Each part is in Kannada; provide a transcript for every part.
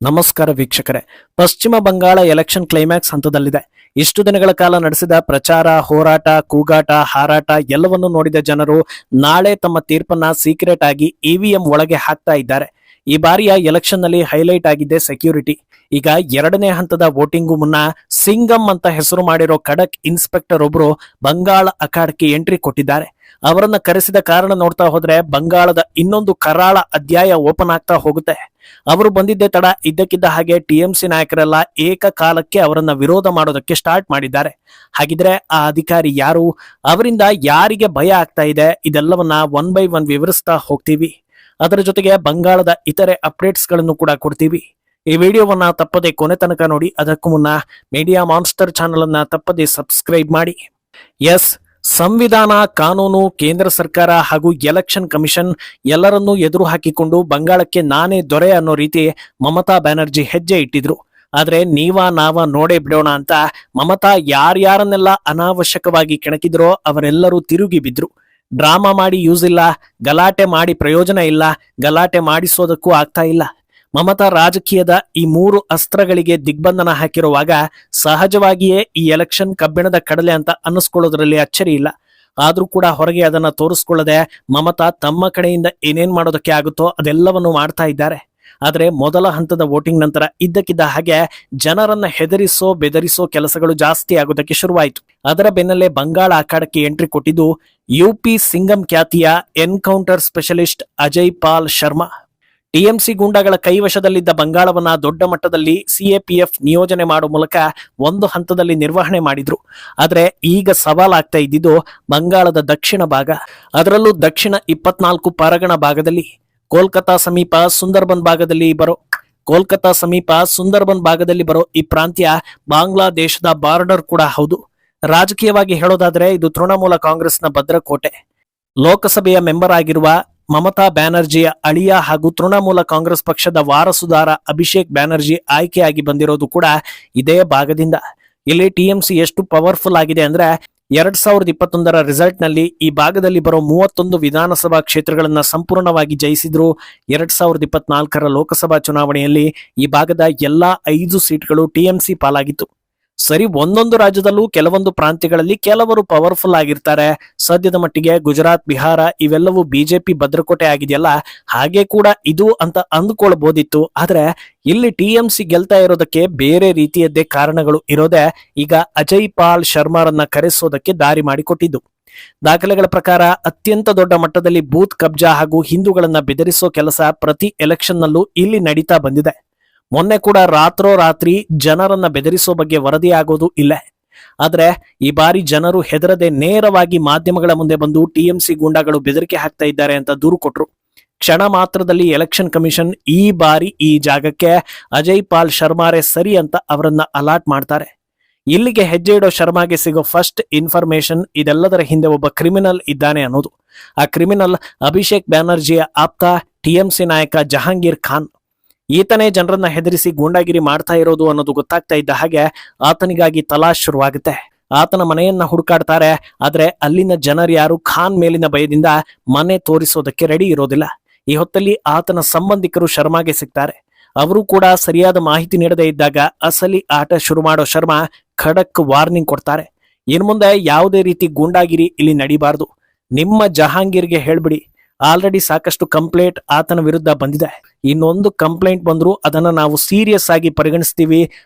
ನಮಸ್ಕಾರ ವೀಕ್ಷಕರೇ. ಪಶ್ಚಿಮ ಬಂಗಾಳ ಎಲೆಕ್ಷನ್ ಕ್ಲೈಮ್ಯಾಕ್ಸ್ ಹಂತದಲ್ಲಿದೆ. ಇಷ್ಟು ದಿನಗಳ ಕಾಲ ನಡೆಸಿದ ಪ್ರಚಾರ, ಹೋರಾಟ, ಕೂಗಾಟ, ಹಾರಾಟ ಎಲ್ಲವನ್ನೂ ನೋಡಿದ ಜನರು ನಾಳೆ ತಮ್ಮ ತೀರ್ಪನ್ನ ಸೀಕ್ರೆಟ್ ಆಗಿ ಇವಿಎಂ ಒಳಗೆ ಹಾಕ್ತಾ ಇದ್ದಾರೆ. ಈ ಬಾರಿಯ ಎಲೆಕ್ಷನ್ ನಲ್ಲಿ ಹೈಲೈಟ್ ಆಗಿದ್ದೆ ಸೆಕ್ಯೂರಿಟಿ. ಈಗ ಎರಡನೇ ಹಂತದ ವೋಟಿಂಗು ಮುನ್ನ ಸಿಂಗಂ ಅಂತ ಹೆಸರು ಮಾಡಿರೋ ಖಡಕ್ ಇನ್ಸ್ಪೆಕ್ಟರ್ ಒಬ್ರು ಬಂಗಾಳ ಅಖಾಡಕ್ಕೆ ಎಂಟ್ರಿ ಕೊಟ್ಟಿದ್ದಾರೆ. ಅವರನ್ನ ಕರೆಸಿದ ಕಾರಣ ನೋಡ್ತಾ ಹೋದ್ರೆ ಬಂಗಾಳದ ಇನ್ನೊಂದು ಕರಾಳ ಅಧ್ಯಾಯ ಓಪನ್ ಆಗ್ತಾ ಹೋಗುತ್ತೆ. ಅವರು ಬಂದಿದ್ದೇ ತಡ ಇದ್ದಕ್ಕಿದ್ದ ಹಾಗೆ ಟಿಎಂಸಿ ನಾಯಕರೆಲ್ಲ ಏಕಕಾಲಕ್ಕೆ ಅವರನ್ನ ವಿರೋಧ ಮಾಡೋದಕ್ಕೆ ಸ್ಟಾರ್ಟ್ ಮಾಡಿದ್ದಾರೆ. ಹಾಗಿದ್ರೆ ಆ ಅಧಿಕಾರಿ ಯಾರು, ಅವರಿಂದ ಯಾರಿಗೆ ಭಯ ಆಗ್ತಾ ಇದೆ, ಇದೆಲ್ಲವನ್ನ ಒನ್ ಬೈ ಒನ್ ವಿವರಿಸ್ತಾ ಹೋಗ್ತೀವಿ. ಅದರ ಜೊತೆಗೆ ಬಂಗಾಳದ ಇತರೆ ಅಪ್ಡೇಟ್ಸ್ ಗಳನ್ನು ಕೂಡ ಕೊಡ್ತೀವಿ. ಈ ವಿಡಿಯೋವನ್ನ ತಪ್ಪದೆ ಕೊನೆ ತನಕ ನೋಡಿ. ಅದಕ್ಕೂ ಮುನ್ನ ಮೀಡಿಯಾ ಮಾನ್ಸ್ಟರ್ ಚಾನೆಲ್ ಅನ್ನ ತಪ್ಪದೆ ಸಬ್ಸ್ಕ್ರೈಬ್ ಮಾಡಿ. ಎಸ್, ಸಂವಿಧಾನ, ಕಾನೂನು, ಕೇಂದ್ರ ಸರ್ಕಾರ ಹಾಗೂ ಎಲೆಕ್ಷನ್ ಕಮಿಷನ್ ಎಲ್ಲರನ್ನೂ ಎದುರು ಹಾಕಿಕೊಂಡು ಬಂಗಾಳಕ್ಕೆ ನಾನೇ ದೊರೆ ಅನ್ನೋ ರೀತಿ ಮಮತಾ ಬ್ಯಾನರ್ಜಿ ಹೆಜ್ಜೆ ಇಟ್ಟಿದ್ರು. ಆದ್ರೆ ನಾವ ನೋಡೇ ಬಿಡೋಣ ಅಂತ ಮಮತಾ ಯಾರ್ಯಾರನ್ನೆಲ್ಲ ಅನಾವಶ್ಯಕವಾಗಿ ಕೆಣಕಿದ್ರೋ ಅವರೆಲ್ಲರೂ ತಿರುಗಿ ಬಿದ್ರು. ಡ್ರಾಮಾ ಮಾಡಿ ಯೂಸ್ ಇಲ್ಲ, ಗಲಾಟೆ ಮಾಡಿ ಪ್ರಯೋಜನ ಇಲ್ಲ, ಗಲಾಟೆ ಮಾಡಿಸೋದಕ್ಕೂ ಆಗ್ತಾ ಇಲ್ಲ. ಮಮತಾ ರಾಜಕೀಯದ ಈ ಮೂರು ಅಸ್ತ್ರಗಳಿಗೆ ದಿಗ್ಬಂಧನ ಹಾಕಿರುವಾಗ ಸಹಜವಾಗಿಯೇ ಈ ಎಲೆಕ್ಷನ್ ಕಬ್ಬಿಣದ ಕಡಲೆ ಅಂತ ಅನ್ನಿಸ್ಕೊಳ್ಳೋದ್ರಲ್ಲಿ ಅಚ್ಚರಿ ಇಲ್ಲ. ಆದ್ರೂ ಕೂಡ ಹೊರಗೆ ಅದನ್ನ ತೋರಿಸ್ಕೊಳ್ಳದೆ ಮಮತಾ ತಮ್ಮ ಕಡೆಯಿಂದ ಏನೇನ್ ಮಾಡೋದಕ್ಕೆ ಆಗುತ್ತೋ ಅದೆಲ್ಲವನ್ನು ಮಾಡ್ತಾ ಇದ್ದಾರೆ. ಆದ್ರೆ ಮೊದಲ ಹಂತದ ವೋಟಿಂಗ್ ನಂತರ ಇದ್ದಕ್ಕಿದ್ದ ಹಾಗೆ ಜನರನ್ನ ಹೆದರಿಸೋ ಬೆದರಿಸೋ ಕೆಲಸಗಳು ಜಾಸ್ತಿ ಆಗೋದಕ್ಕೆ ಶುರುವಾಯಿತು. ಅದರ ಬೆನ್ನಲ್ಲೇ ಬಂಗಾಳ ಅಖಾಡಕ್ಕೆ ಎಂಟ್ರಿ ಕೊಟ್ಟಿದ್ದು ಯುಪಿ ಸಿಂಗಂ ಖ್ಯಾತಿಯ encounter specialist Ajay Pal Sharma. TMC ಗೂಂಡಾಗಳ ಕೈವಶದಲ್ಲಿದ್ದ ಬಂಗಾಳವನ್ನ ದೊಡ್ಡ ಮಟ್ಟದಲ್ಲಿ ಸಿಎಪಿಎಫ್ ನಿಯೋಜನೆ ಮಾಡುವ ಮೂಲಕ ಒಂದು ಹಂತದಲ್ಲಿ ನಿರ್ವಹಣೆ ಮಾಡಿದ್ರು. ಆದ್ರೆ ಈಗ ಸವಾಲಾಗ್ತಾ ಇದ್ದಿದ್ದು ಬಂಗಾಳದ ದಕ್ಷಿಣ ಭಾಗ, ಅದರಲ್ಲೂ ದಕ್ಷಿಣ 24 ಪರಗಣ ಭಾಗದಲ್ಲಿ ಕೋಲ್ಕತಾ ಸಮೀಪ ಸುಂದರ್ಬನ್ ಭಾಗದಲ್ಲಿ ಬರೋ ಈ ಪ್ರಾಂತ್ಯ ಬಾಂಗ್ಲಾದೇಶದ ಬಾರ್ಡರ್ ಕೂಡ ಹೌದು. ರಾಜಕೀಯವಾಗಿ ಹೇಳೋದಾದ್ರೆ ಇದು ತೃಣಮೂಲ ಕಾಂಗ್ರೆಸ್ನ ಭದ್ರಕೋಟೆ. ಲೋಕಸಭೆಯ ಮೆಂಬರ್ ಆಗಿರುವ ಮಮತಾ ಬ್ಯಾನರ್ಜಿಯ ಅಳಿಯ ಹಾಗೂ ತೃಣಮೂಲ ಕಾಂಗ್ರೆಸ್ ಪಕ್ಷದ ವಾರಸುದಾರ ಅಭಿಷೇಕ್ ಬ್ಯಾನರ್ಜಿ ಆಯ್ಕೆಯಾಗಿ ಬಂದಿರೋದು ಕೂಡ ಇದೇ ಭಾಗದಿಂದ. ಇಲ್ಲಿ ಟಿಎಂಸಿ ಎಷ್ಟು ಪವರ್ಫುಲ್ ಆಗಿದೆ ಅಂದ್ರೆ 2021ರ ರಿಸಲ್ಟ್ ನಲ್ಲಿ ಈ ಭಾಗದಲ್ಲಿ ಬರೋ 31 ವಿಧಾನಸಭಾ ಕ್ಷೇತ್ರಗಳನ್ನ ಸಂಪೂರ್ಣವಾಗಿ ಜಯಿಸಿದ್ರು. 2024ರ ಲೋಕಸಭಾ ಚುನಾವಣೆಯಲ್ಲಿ ಈ ಭಾಗದ ಎಲ್ಲಾ 5 ಸೀಟ್ಗಳು ಟಿಎಂಸಿ ಪಾಲಾಗಿತ್ತು. ಸರಿ, ಒಂದೊಂದು ರಾಜ್ಯದಲ್ಲೂ ಕೆಲವೊಂದು ಪ್ರಾಂತ್ಯಗಳಲ್ಲಿ ಕೆಲವರು ಪವರ್ಫುಲ್ ಆಗಿರ್ತಾರೆ. ಸದ್ಯದ ಮಟ್ಟಿಗೆ ಗುಜರಾತ್, ಬಿಹಾರ ಇವೆಲ್ಲವೂ ಬಿಜೆಪಿ ಭದ್ರಕೋಟೆ ಆಗಿದೆಯಲ್ಲ, ಹಾಗೆ ಕೂಡ ಇದು ಅಂತ ಅಂದ್ಕೊಳ್ಬಹುದಿತ್ತು. ಆದ್ರೆ ಇಲ್ಲಿ ಟಿಎಂಸಿ ಗೆಲ್ತಾ ಇರೋದಕ್ಕೆ ಬೇರೆ ರೀತಿಯದ್ದೇ ಕಾರಣಗಳು ಇರೋದೇ ಈಗ ಅಜಯ್ ಪಾಲ್ ಶರ್ಮಾರನ್ನ ಕರೆಸೋದಕ್ಕೆ ದಾರಿ ಮಾಡಿಕೊಟ್ಟಿದ್ದು. ದಾಖಲೆಗಳ ಪ್ರಕಾರ ಅತ್ಯಂತ ದೊಡ್ಡ ಮಟ್ಟದಲ್ಲಿ ಬೂತ್ ಕಬ್ಜಾ ಹಾಗೂ ಹಿಂದೂಗಳನ್ನ ಬೆದರಿಸೋ ಕೆಲಸ ಪ್ರತಿ ಎಲೆಕ್ಷನ್ ನಲ್ಲೂ ಇಲ್ಲಿ ನಡೀತಾ ಬಂದಿದೆ. ಮೊನ್ನೆ ಕೂಡ ರಾತ್ರೋರಾತ್ರಿ ಜನರನ್ನ ಬೆದರಿಸೋ ಬಗ್ಗೆ ವರದಿ ಆಗೋದು ಇಲ್ಲ. ಆದ್ರೆ ಈ ಬಾರಿ ಜನರು ಹೆದರದೆ ನೇರವಾಗಿ ಮಾಧ್ಯಮಗಳ ಮುಂದೆ ಬಂದು ಟಿಎಂಸಿ ಗೂಂಡಾಗಳು ಬೆದರಿಕೆ ಹಾಕ್ತಾ ಇದ್ದಾರೆ ಅಂತ ದೂರು ಕೊಟ್ರು. ಕ್ಷಣ ಮಾತ್ರದಲ್ಲಿ ಎಲೆಕ್ಷನ್ ಕಮಿಷನ್ ಈ ಬಾರಿ ಈ ಜಾಗಕ್ಕೆ ಅಜಯ್ ಪಾಲ್ ಶರ್ಮಾರೇ ಸರಿ ಅಂತ ಅವರನ್ನ ಅಲಾಟ್ ಮಾಡ್ತಾರೆ. ಇಲ್ಲಿಗೆ ಹೆಜ್ಜೆ ಇಡೋ ಶರ್ಮಾಗೆ ಸಿಗೋ ಫಸ್ಟ್ ಇನ್ಫಾರ್ಮೇಶನ್ ಇದೆಲ್ಲದರ ಹಿಂದೆ ಒಬ್ಬ ಕ್ರಿಮಿನಲ್ ಇದ್ದಾನೆ ಅನ್ನೋದು. ಆ ಕ್ರಿಮಿನಲ್ ಅಭಿಷೇಕ್ ಬ್ಯಾನರ್ಜಿಯ ಆಪ್ತ ಟಿಎಂಸಿ ನಾಯಕ ಜಹಾಂಗೀರ್ ಖಾನ್. ಈತನೇ ಜನರನ್ನ ಹೆದರಿಸಿ ಗೂಂಡಾಗಿರಿ ಮಾಡ್ತಾ ಇರೋದು ಅನ್ನೋದು ಗೊತ್ತಾಗ್ತಾ ಇದ್ದ ಹಾಗೆ ಆತನಿಗಾಗಿ ತಲಾಶ್ ಶುರುವಾಗುತ್ತೆ. ಆತನ ಮನೆಯನ್ನ ಹುಡುಕಾಡ್ತಾರೆ. ಆದ್ರೆ ಅಲ್ಲಿನ ಜನರು ಯಾರು ಖಾನ್ ಮೇಲಿನ ಭಯದಿಂದ ಮನೆ ತೋರಿಸೋದಕ್ಕೆ ರೆಡಿ ಇರೋದಿಲ್ಲ. ಈ ಹೊತ್ತಲ್ಲಿ ಆತನ ಸಂಬಂಧಿಕರು ಶರ್ಮಾಗೆ ಸಿಗ್ತಾರೆ. ಅವರು ಕೂಡ ಸರಿಯಾದ ಮಾಹಿತಿ ನೀಡದೇ ಇದ್ದಾಗ ಅಸಲಿ ಆಟ ಶುರು ಮಾಡೋ ಶರ್ಮಾ ಖಡಕ್ ವಾರ್ನಿಂಗ್ ಕೊಡ್ತಾರೆ. ಇನ್ ಮುಂದೆ ಯಾವುದೇ ರೀತಿ ಗೂಂಡಾಗಿರಿ ಇಲ್ಲಿ ನಡೀಬಾರ್ದು. ನಿಮ್ಮ ಜಹಾಂಗೀರ್ಗೆ ಹೇಳ್ಬಿಡಿ, ಆಲ್ರೆಡಿ ಸಾಕಷ್ಟು ಕಂಪ್ಲೇಂಟ್ ಆತನ ವಿರುದ್ಧ ಬಂದಿದೆ. ಇನ್ನೊಂದು ಕಂಪ್ಲೇಂಟ್ ಬಂದ್ರು ಅದನ್ನ ನಾವು ಸೀರಿಯಸ್ ಆಗಿ ಪರಿಗಣಿಸ್ತೀವಿ,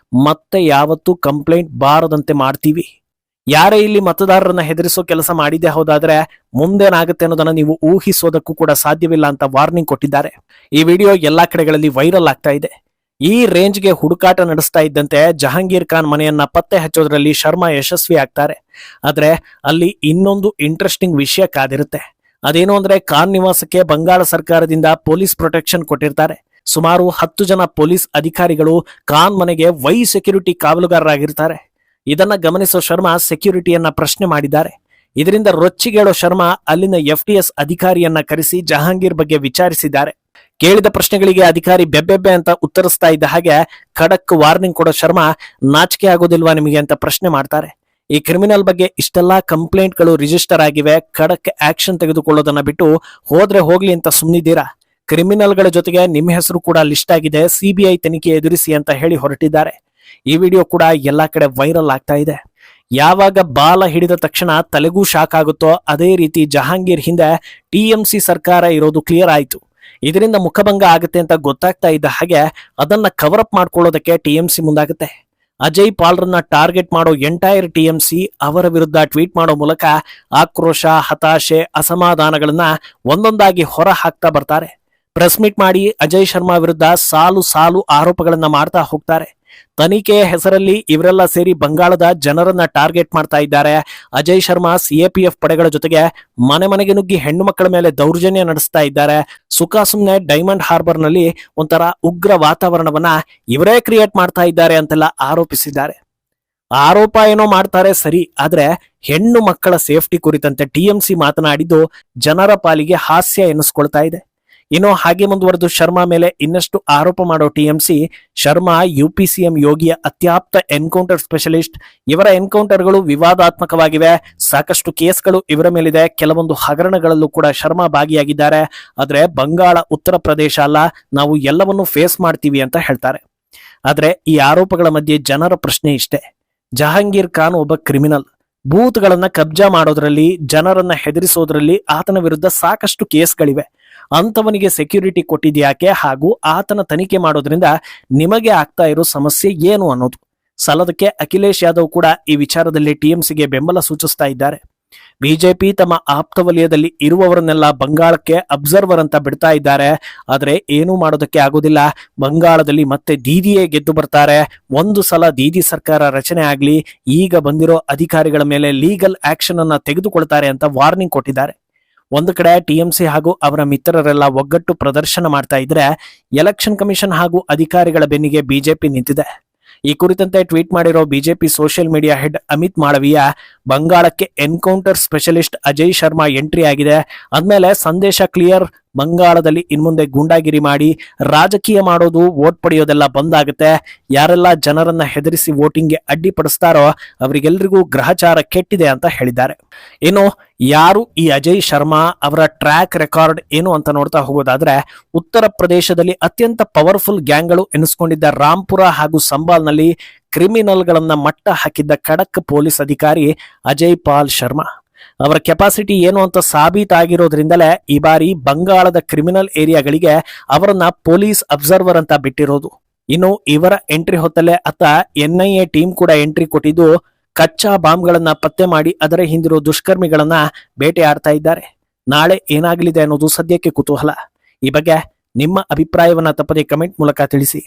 ಮತ್ತೆ ಯಾವತ್ತೂ ಕಂಪ್ಲೇಂಟ್ ಬಾರದಂತೆ ಮಾಡ್ತೀವಿ. ಯಾರೇ ಇಲ್ಲಿ ಮತದಾರರನ್ನ ಹೆದರಿಸೋ ಕೆಲಸ ಮಾಡಿದ್ದೆ ಹೌದಾದ್ರೆ ಮುಂದೇನಾಗುತ್ತೆ ಅನ್ನೋದನ್ನ ನೀವು ಊಹಿಸೋದಕ್ಕೂ ಕೂಡ ಸಾಧ್ಯವಿಲ್ಲ ಅಂತ ವಾರ್ನಿಂಗ್ ಕೊಟ್ಟಿದ್ದಾರೆ. ಈ ವಿಡಿಯೋ ಎಲ್ಲಾ ಕಡೆಗಳಲ್ಲಿ ವೈರಲ್ ಆಗ್ತಾ ಇದೆ. ಈ ರೇಂಜ್ಗೆ ಹುಡುಕಾಟ ನಡೆಸ್ತಾ ಇದ್ದಂತೆ ಜಹಾಂಗೀರ್ ಖಾನ್ ಮನೆಯನ್ನ ಪತ್ತೆ ಹಚ್ಚೋದ್ರಲ್ಲಿ ಶರ್ಮಾ ಯಶಸ್ವಿ ಆಗ್ತಾರೆ. ಆದ್ರೆ ಅಲ್ಲಿ ಇನ್ನೊಂದು ಇಂಟ್ರೆಸ್ಟಿಂಗ್ ವಿಷಯ ಕಾದಿರುತ್ತೆ. ಅದೇನು ಅಂದ್ರೆ ಖಾನ್ ನಿವಾಸಕ್ಕೆ ಬಂಗಾಳ ಸರ್ಕಾರದಿಂದ ಪೊಲೀಸ್ ಪ್ರೊಟೆಕ್ಷನ್ ಕೊಟ್ಟಿರ್ತಾರೆ. ಸುಮಾರು 10 ಜನ ಪೊಲೀಸ್ ಅಧಿಕಾರಿಗಳು ಖಾನ್ ಮನೆಗೆ ಸೆಕ್ಯೂರಿಟಿ ಕಾವಲುಗಾರರಾಗಿರ್ತಾರೆ. ಇದನ್ನ ಗಮನಿಸೋ ಶರ್ಮಾ ಸೆಕ್ಯೂರಿಟಿಯನ್ನ ಪ್ರಶ್ನೆ ಮಾಡಿದ್ದಾರೆ. ಇದರಿಂದ ರೊಚ್ಚಿಗೇಳೋ ಶರ್ಮಾ ಅಲ್ಲಿನ FTS ಅಧಿಕಾರಿಯನ್ನ ಕರೆಸಿ ಜಹಾಂಗೀರ್ ಬಗ್ಗೆ ವಿಚಾರಿಸಿದ್ದಾರೆ. ಕೇಳಿದ ಪ್ರಶ್ನೆಗಳಿಗೆ ಅಧಿಕಾರಿ ಬೆಬ್ಬೆಬ್ಬೆ ಅಂತ ಉತ್ತರಿಸ್ತಾ ಇದ್ದ ಹಾಗೆ ಖಡಕ್ ವಾರ್ನಿಂಗ್ ಕೊಡೋ ಶರ್ಮಾ, ನಾಚಿಕೆ ಆಗೋದಿಲ್ವಾ ನಿಮಗೆ ಅಂತ ಪ್ರಶ್ನೆ ಮಾಡ್ತಾರೆ. ಈ ಕ್ರಿಮಿನಲ್ ಬಗ್ಗೆ ಇಷ್ಟೆಲ್ಲಾ ಕಂಪ್ಲೇಂಟ್ಗಳು ರಿಜಿಸ್ಟರ್ ಆಗಿವೆ, ಖಡಕ್ ಆಕ್ಷನ್ ತೆಗೆದುಕೊಳ್ಳೋದನ್ನ ಬಿಟ್ಟು ಹೋದ್ರೆ ಹೋಗ್ಲಿ ಅಂತ ಸುಮ್ಮನಿದ್ದೀರಾ? ಕ್ರಿಮಿನಲ್ಗಳ ಜೊತೆಗೆ ನಿಮ್ಮ ಹೆಸರು ಕೂಡ ಲಿಸ್ಟ್ ಆಗಿದೆ, ಸಿಬಿಐ ತನಿಖೆ ಎದುರಿಸಿ ಅಂತ ಹೇಳಿ ಹೊರಟಿದ್ದಾರೆ. ಈ ವಿಡಿಯೋ ಕೂಡ ಎಲ್ಲಾ ಕಡೆ ವೈರಲ್ ಆಗ್ತಾ ಇದೆ. ಯಾವಾಗ ಬಾಲ ಹಿಡಿದ ತಕ್ಷಣ ತಲೆಗೂ ಶಾಕ್ ಆಗುತ್ತೋ ಅದೇ ರೀತಿ ಜಹಾಂಗೀರ್ ಹಿಂದೆ ಟಿಎಂಸಿ ಸರ್ಕಾರ ಇರೋದು ಕ್ಲಿಯರ್ ಆಯ್ತು. ಇದರಿಂದ ಮುಖಭಂಗ ಆಗುತ್ತೆ ಅಂತ ಗೊತ್ತಾಗ್ತಾ ಇದ್ದ ಹಾಗೆ ಅದನ್ನ ಕವರ್ ಅಪ್ ಮಾಡ್ಕೊಳ್ಳೋದಕ್ಕೆ ಟಿಎಂಸಿ ಮುಂದಾಗುತ್ತೆ. ಅಜಯ್ ಪಾಲ್ರನ್ನ ಟಾರ್ಗೆಟ್ ಮಾಡೋ ಎಂಟೈರ್ ಟಿಎಂಸಿ ಅವರ ವಿರುದ್ಧ ಟ್ವೀಟ್ ಮಾಡೋ ಮೂಲಕ ಆಕ್ರೋಶ, ಹತಾಶೆ, ಅಸಮಾಧಾನಗಳನ್ನ ಒಂದೊಂದಾಗಿ ಹೊರ ಹಾಕ್ತಾ ಬರ್ತಾರೆ. ಪ್ರೆಸ್ ಮೀಟ್ ಮಾಡಿ ಅಜಯ್ ಶರ್ಮಾ ವಿರುದ್ಧ ಸಾಲು ಸಾಲು ಆರೋಪಗಳನ್ನ ಮಾಡ್ತಾ ಹೋಗ್ತಾರೆ. ತನಿಖೆಯ ಹೆಸರಲ್ಲಿ ಇವರೆಲ್ಲ ಸೇರಿ ಬಂಗಾಳದ ಜನರನ್ನ ಟಾರ್ಗೆಟ್ ಮಾಡ್ತಾ ಇದ್ದಾರೆ. ಅಜಯ್ ಶರ್ಮಾ ಸಿಎಪಿಎಫ್ ಪಡೆಗಳ ಜೊತೆಗೆ ಮನೆ ಮನೆಗೆ ನುಗ್ಗಿ ಹೆಣ್ಣು ಮಕ್ಕಳ ಮೇಲೆ ದೌರ್ಜನ್ಯ ನಡೆಸ್ತಾ ಇದ್ದಾರೆ. ಸುಖಾಸುಮ್ನೆ ಡೈಮಂಡ್ ಹಾರ್ಬರ್ ನಲ್ಲಿ ಒಂಥರ ಉಗ್ರ ವಾತಾವರಣವನ್ನ ಇವರೇ ಕ್ರಿಯೇಟ್ ಮಾಡ್ತಾ ಇದ್ದಾರೆ ಅಂತೆಲ್ಲ ಆರೋಪಿಸಿದ್ದಾರೆ. ಆರೋಪ ಏನೋ ಮಾಡ್ತಾರೆ ಸರಿ, ಆದ್ರೆ ಹೆಣ್ಣು ಮಕ್ಕಳ ಸೇಫ್ಟಿ ಕುರಿತಂತೆ ಟಿಎಂಸಿ ಮಾತನಾಡಿದ್ದು ಜನರ ಪಾಲಿಗೆ ಹಾಸ್ಯ ಎನ್ನಿಸ್ಕೊಳ್ತಾ ಇದೆ. ಇನ್ನು ಹಾಗೆ ಮುಂದುವರೆದು ಶರ್ಮಾ ಮೇಲೆ ಇನ್ನಷ್ಟು ಆರೋಪ ಮಾಡೋ ಟಿಎಂಸಿ, ಶರ್ಮಾ ಯುಪಿಸಿಎಂ ಯೋಗಿಯ ಅತ್ಯಾಪ್ತ ಎನ್ಕೌಂಟರ್ ಸ್ಪೆಷಲಿಸ್ಟ್. ಇವರ ಎನ್ಕೌಂಟರ್ಗಳು ವಿವಾದಾತ್ಮಕವಾಗಿವೆ, ಸಾಕಷ್ಟು ಕೇಸ್ಗಳು ಇವರ ಮೇಲಿದೆ, ಕೆಲವೊಂದು ಹಗರಣಗಳಲ್ಲೂ ಕೂಡ ಶರ್ಮಾ ಭಾಗಿಯಾಗಿದ್ದಾರೆ. ಆದ್ರೆ ಬಂಗಾಳ ಉತ್ತರ ಪ್ರದೇಶ ಅಲ್ಲ, ನಾವು ಎಲ್ಲವನ್ನೂ ಫೇಸ್ ಮಾಡ್ತೀವಿ ಅಂತ ಹೇಳ್ತಾರೆ. ಆದ್ರೆ ಈ ಆರೋಪಗಳ ಮಧ್ಯೆ ಜನರ ಪ್ರಶ್ನೆ ಇಷ್ಟೇ, ಜಹಾಂಗೀರ್ ಖಾನ್ ಒಬ್ಬ ಕ್ರಿಮಿನಲ್. ಬೂತ್ಗಳನ್ನ ಕಬ್ಜಾ ಮಾಡೋದ್ರಲ್ಲಿ, ಜನರನ್ನ ಹೆದರಿಸೋದ್ರಲ್ಲಿ ಆತನ ವಿರುದ್ಧ ಸಾಕಷ್ಟು ಕೇಸ್ಗಳಿವೆ. ಅಂತವನಿಗೆ ಸೆಕ್ಯೂರಿಟಿ ಕೊಟ್ಟಿದ್ಯಾಕೆ ಹಾಗೂ ಆತನ ತನಿಖೆ ಮಾಡೋದ್ರಿಂದ ನಿಮಗೆ ಆಗ್ತಾ ಇರೋ ಸಮಸ್ಯೆ ಏನು ಅನ್ನೋದು. ಸಲ್ಲದಕ್ಕೆ ಅಖಿಲೇಶ್ ಯಾದವ್ ಕೂಡ ಈ ವಿಚಾರದಲ್ಲಿ ಟಿಎಂಸಿಗೆ ಬೆಂಬಲ ಸೂಚಿಸ್ತಾ ಇದ್ದಾರೆ. ಬಿಜೆಪಿ ತಮ್ಮ ಆಪ್ತ ವಲಯದಲ್ಲಿ ಇರುವವರನ್ನೆಲ್ಲ ಬಂಗಾಳಕ್ಕೆ ಅಬ್ಸರ್ವರ್ ಅಂತ ಬಿಡ್ತಾ ಇದ್ದಾರೆ. ಆದ್ರೆ ಏನೂ ಮಾಡೋದಕ್ಕೆ ಆಗೋದಿಲ್ಲ. ಬಂಗಾಳದಲ್ಲಿ ಮತ್ತೆ ದೀದಿಯೇ ಗೆದ್ದು ಬರ್ತಾರೆ. ಒಂದು ಸಲ ದೀದಿ ಸರ್ಕಾರ ರಚನೆ ಆಗ್ಲಿ, ಈಗ ಬಂದಿರೋ ಅಧಿಕಾರಿಗಳ ಮೇಲೆ ಲೀಗಲ್ ಆಕ್ಷನ್ ಅನ್ನ ತೆಗೆದುಕೊಳ್ತಾರೆ ಅಂತ ವಾರ್ನಿಂಗ್ ಕೊಟ್ಟಿದ್ದಾರೆ. ಒಂದು ಕಡೆ ಟಿಎಂಸಿ ಹಾಗೂ ಅವರ ಮಿತ್ರರೆಲ್ಲ ಒಗ್ಗಟ್ಟು ಪ್ರದರ್ಶನ ಮಾಡ್ತಾ ಇದ್ರೆ, ಎಲೆಕ್ಷನ್ ಕಮಿಷನ್ ಹಾಗೂ ಅಧಿಕಾರಿಗಳ ಬೆನ್ನಿಗೆ ಬಿಜೆಪಿ ನಿಂತಿದೆ. ಈ ಕುರಿತಂತೆ ಟ್ವೀಟ್ ಮಾಡಿರೋ BJP social media head Amit Malviya, ಬಂಗಾಳಕ್ಕೆ encounter specialist Ajay Sharma entry ಆಗಿದೆ ಅಂದ್ಮೇಲೆ ಸಂದೇಶ ಕ್ಲಿಯರ್. ಬಂಗಾಳದಲ್ಲಿ ಇನ್ಮುಂದೆ ಗೂಂಡಾಗಿರಿ ಮಾಡಿ ರಾಜಕೀಯ ಮಾಡೋದು, ವೋಟ್ ಪಡೆಯೋದೆಲ್ಲ ಬಂದಾಗುತ್ತೆ. ಯಾರೆಲ್ಲ ಜನರನ್ನ ಹೆದರಿಸಿ ವೋಟಿಂಗ್ಗೆ ಅಡ್ಡಿಪಡಿಸ್ತಾರೋ ಅವರಿಗೆಲ್ರಿಗೂ ಗ್ರಹಚಾರ ಕೆಟ್ಟಿದೆ ಅಂತ ಹೇಳಿದ್ದಾರೆ. ಇನ್ನು ಯಾರು ಈ ಅಜಯ್ ಶರ್ಮಾ, ಅವರ ಟ್ರ್ಯಾಕ್ ರೆಕಾರ್ಡ್ ಏನು ಅಂತ ನೋಡ್ತಾ ಹೋಗೋದಾದ್ರೆ, ಉತ್ತರ ಪ್ರದೇಶದಲ್ಲಿ ಅತ್ಯಂತ ಪವರ್ಫುಲ್ ಗ್ಯಾಂಗ್ಗಳು ಎನಿಸ್ಕೊಂಡಿದ್ದ ರಾಂಪುರ ಹಾಗೂ ಸಂಬಾಲ್ನಲ್ಲಿ ಕ್ರಿಮಿನಲ್ಗಳನ್ನ ಮಟ್ಟ ಹಾಕಿದ್ದ ಖಡಕ್ ಪೊಲೀಸ್ ಅಧಿಕಾರಿ ಅಜಯ್ ಪಾಲ್ ಶರ್ಮಾ. ಅವರ ಕೆಪಾಸಿಟಿ ಏನು ಅಂತ ಸಾಬೀತಾಗಿರೋದ್ರಿಂದಲೇ ಈ ಬಾರಿ ಬಂಗಾಳದ ಕ್ರಿಮಿನಲ್ ಏರಿಯಾಗಳಿಗೆ ಅವರನ್ನ ಪೊಲೀಸ್ ಅಬ್ಸರ್ವರ್ ಅಂತ ಬಿಟ್ಟಿರೋದು. ಇನ್ನು ಇವರ ಎಂಟ್ರಿ ಹೊತ್ತಲ್ಲೇ ಎನ್ಐಎ ಟೀಮ್ ಕೂಡ ಎಂಟ್ರಿ ಕೊಟ್ಟಿದ್ದು, ಕಚ್ಚಾ ಬಾಂಬ್ಗಳನ್ನ ಪತ್ತೆ ಮಾಡಿ ಅದರ ಹಿಂದಿರೋ ದುಷ್ಕರ್ಮಿಗಳನ್ನ ಬೇಟೆ ಆಡ್ತಾ ಇದ್ದಾರೆ. ನಾಳೆ ಏನಾಗಲಿದೆ ಅನ್ನೋದು ಸದ್ಯಕ್ಕೆ ಕುತೂಹಲ. ಈ ಬಗ್ಗೆ ನಿಮ್ಮ ಅಭಿಪ್ರಾಯವನ್ನ ತಪ್ಪದೆ ಕಮೆಂಟ್ ಮೂಲಕ ತಿಳಿಸಿ.